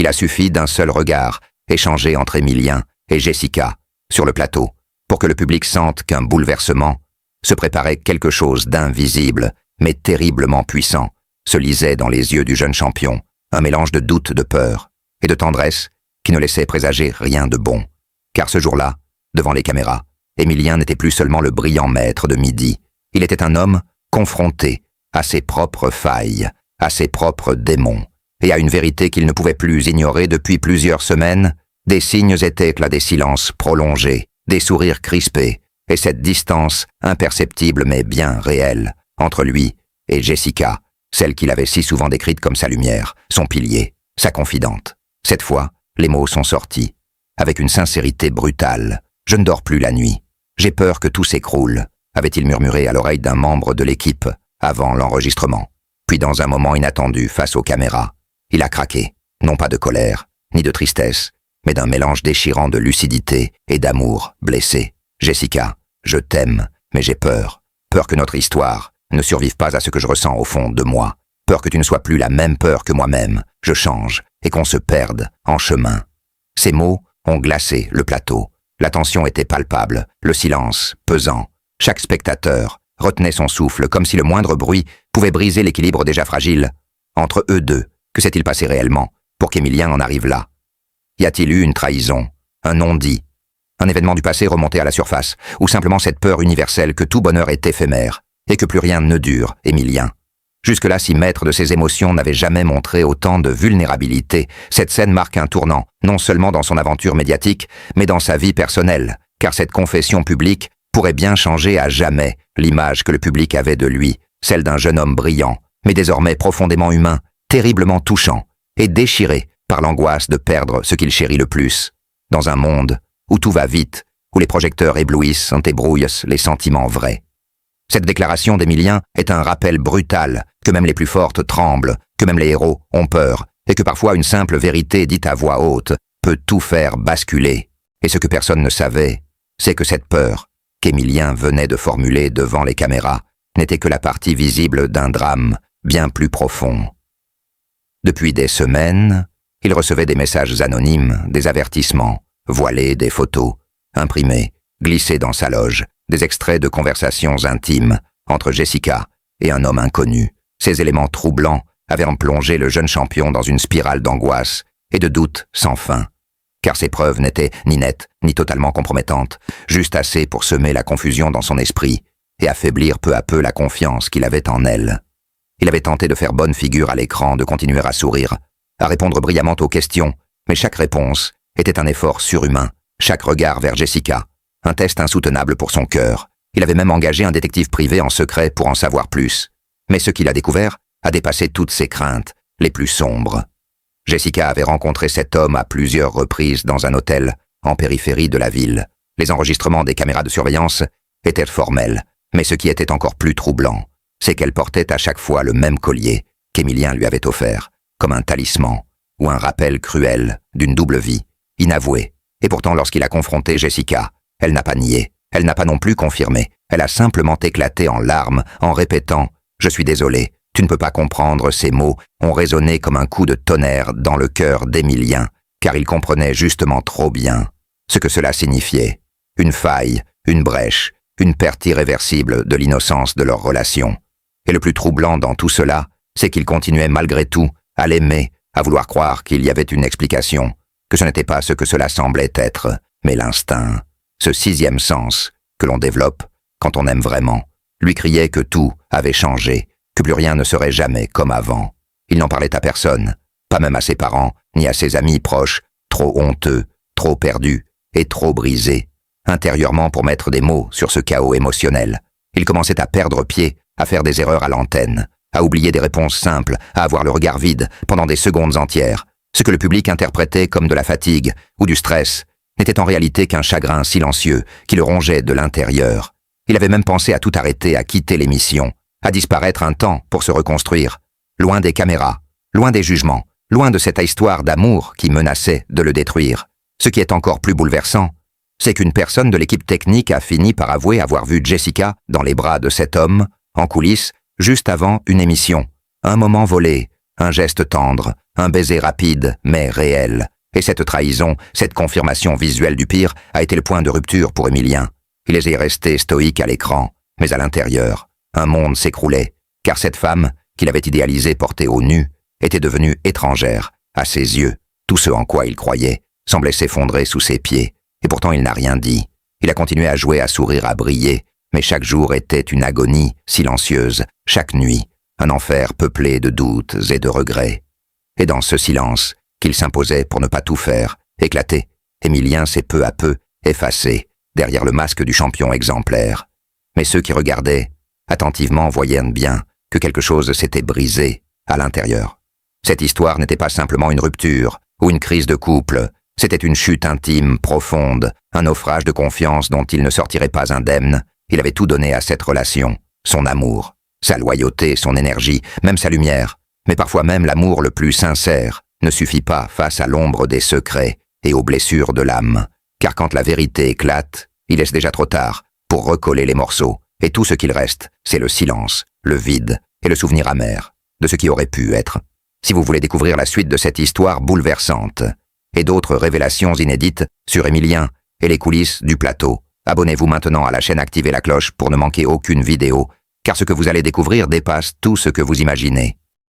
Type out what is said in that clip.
Il a suffi d'un seul regard, échangé entre Emilien et Jessica, sur le plateau, pour que le public sente qu'un bouleversement se préparait, quelque chose d'invisible, mais terriblement puissant, se lisait dans les yeux du jeune champion, un mélange de doute, de peur et de tendresse qui ne laissait présager rien de bon. Car ce jour-là, devant les caméras, Emilien n'était plus seulement le brillant maître de midi, il était un homme confronté à ses propres failles, à ses propres démons, et à une vérité qu'il ne pouvait plus ignorer depuis plusieurs semaines. Des signes étaient éclats, des silences prolongés, des sourires crispés, et cette distance imperceptible mais bien réelle entre lui et Jessica, celle qu'il avait si souvent décrite comme sa lumière, son pilier, sa confidente. Cette fois, les mots sont sortis, avec une sincérité brutale. « Je ne dors plus la nuit. J'ai peur que tout s'écroule », avait-il murmuré à l'oreille d'un membre de l'équipe avant l'enregistrement. Puis dans un moment inattendu face aux caméras, il a craqué, non pas de colère, ni de tristesse, mais d'un mélange déchirant de lucidité et d'amour blessé. « Jessica, je t'aime, mais j'ai peur. Peur que notre histoire ne survive pas à ce que je ressens au fond de moi. Peur que tu ne sois plus la même peur que moi-même. Je change et qu'on se perde en chemin. » Ces mots ont glacé le plateau. La tension était palpable, le silence pesant. Chaque spectateur retenait son souffle comme si le moindre bruit pouvait briser l'équilibre déjà fragile. Entre eux deux, que s'est-il passé réellement pour qu'Emilien en arrive là? Y a-t-il eu une trahison, un non-dit, un événement du passé remonté à la surface, ou simplement cette peur universelle que tout bonheur est éphémère et que plus rien ne dure, Emilien? Jusque-là, si maître de ses émotions n'avait jamais montré autant de vulnérabilité, cette scène marque un tournant, non seulement dans son aventure médiatique, mais dans sa vie personnelle, car cette confession publique pourrait bien changer à jamais l'image que le public avait de lui, celle d'un jeune homme brillant, mais désormais profondément humain, terriblement touchant, et déchiré par l'angoisse de perdre ce qu'il chérit le plus. Dans un monde où tout va vite, où les projecteurs éblouissent, ébrouillent les sentiments vrais. Cette déclaration d'Emilien est un rappel brutal que même les plus fortes tremblent, que même les héros ont peur, et que parfois une simple vérité dite à voix haute peut tout faire basculer. Et ce que personne ne savait, c'est que cette peur qu'Emilien venait de formuler devant les caméras n'était que la partie visible d'un drame bien plus profond. Depuis des semaines, il recevait des messages anonymes, des avertissements, voilés, des photos, imprimés, glissés dans sa loge, des extraits de conversations intimes entre Jessica et un homme inconnu. Ces éléments troublants avaient plongé le jeune champion dans une spirale d'angoisse et de doute sans fin. Car ces preuves n'étaient ni nettes, ni totalement compromettantes, juste assez pour semer la confusion dans son esprit et affaiblir peu à peu la confiance qu'il avait en elle. Il avait tenté de faire bonne figure à l'écran, de continuer à sourire, à répondre brillamment aux questions, mais chaque réponse était un effort surhumain, chaque regard vers Jessica, un test insoutenable pour son cœur. Il avait même engagé un détective privé en secret pour en savoir plus. Mais ce qu'il a découvert a dépassé toutes ses craintes, les plus sombres. Jessica avait rencontré cet homme à plusieurs reprises dans un hôtel, en périphérie de la ville. Les enregistrements des caméras de surveillance étaient formels, mais ce qui était encore plus troublant, c'est qu'elle portait à chaque fois le même collier qu'Emilien lui avait offert, comme un talisman ou un rappel cruel d'une double vie, inavouée. Et pourtant, lorsqu'il a confronté Jessica, elle n'a pas nié, elle n'a pas non plus confirmé, elle a simplement éclaté en larmes en répétant « Je suis désolé, tu ne peux pas comprendre ». Ces mots ont résonné comme un coup de tonnerre dans le cœur d'Emilien, car il comprenait justement trop bien ce que cela signifiait. Une faille, une brèche, une perte irréversible de l'innocence de leur relation. Et le plus troublant dans tout cela, c'est qu'il continuait malgré tout à l'aimer, à vouloir croire qu'il y avait une explication, que ce n'était pas ce que cela semblait être, mais l'instinct. Ce sixième sens que l'on développe quand on aime vraiment, lui criait que tout avait changé, que plus rien ne serait jamais comme avant. Il n'en parlait à personne, pas même à ses parents, ni à ses amis proches, trop honteux, trop perdus et trop brisés, intérieurement pour mettre des mots sur ce chaos émotionnel. Il commençait à perdre pied, à faire des erreurs à l'antenne, à oublier des réponses simples, à avoir le regard vide pendant des secondes entières. Ce que le public interprétait comme de la fatigue ou du stress n'était en réalité qu'un chagrin silencieux qui le rongeait de l'intérieur. Il avait même pensé à tout arrêter, à quitter l'émission, à disparaître un temps pour se reconstruire, loin des caméras, loin des jugements, loin de cette histoire d'amour qui menaçait de le détruire. Ce qui est encore plus bouleversant, c'est qu'une personne de l'équipe technique a fini par avouer avoir vu Jessica dans les bras de cet homme, en coulisses, juste avant une émission. Un moment volé, Un geste tendre, un baiser rapide, mais réel. Et cette trahison, cette confirmation visuelle du pire, a été le point de rupture pour Émilien. Il est resté stoïque à l'écran, mais à l'intérieur, un monde s'écroulait, car cette femme, qu'il avait idéalisée portée au nu, était devenue étrangère. À ses yeux, tout ce en quoi il croyait semblait s'effondrer sous ses pieds, et pourtant il n'a rien dit. Il a continué à jouer, à sourire, à briller, mais chaque jour était une agonie silencieuse, chaque nuit, un enfer peuplé de doutes et de regrets. Et dans ce silence, qu'il s'imposait pour ne pas tout faire, éclater, Émilien s'est peu à peu effacé derrière le masque du champion exemplaire. Mais ceux qui regardaient attentivement voyaient bien que quelque chose s'était brisé à l'intérieur. Cette histoire n'était pas simplement une rupture ou une crise de couple, c'était une chute intime, profonde, un naufrage de confiance dont il ne sortirait pas indemne. Il avait tout donné à cette relation, son amour, sa loyauté, son énergie, même sa lumière, mais parfois même l'amour le plus sincère ne suffit pas face à l'ombre des secrets et aux blessures de l'âme, car quand la vérité éclate, il est déjà trop tard pour recoller les morceaux, et tout ce qu'il reste, c'est le silence, le vide et le souvenir amer de ce qui aurait pu être. Si vous voulez découvrir la suite de cette histoire bouleversante et d'autres révélations inédites sur Émilien et les coulisses du plateau, abonnez-vous maintenant à la chaîne, activez la cloche pour ne manquer aucune vidéo, car ce que vous allez découvrir dépasse tout ce que vous imaginez.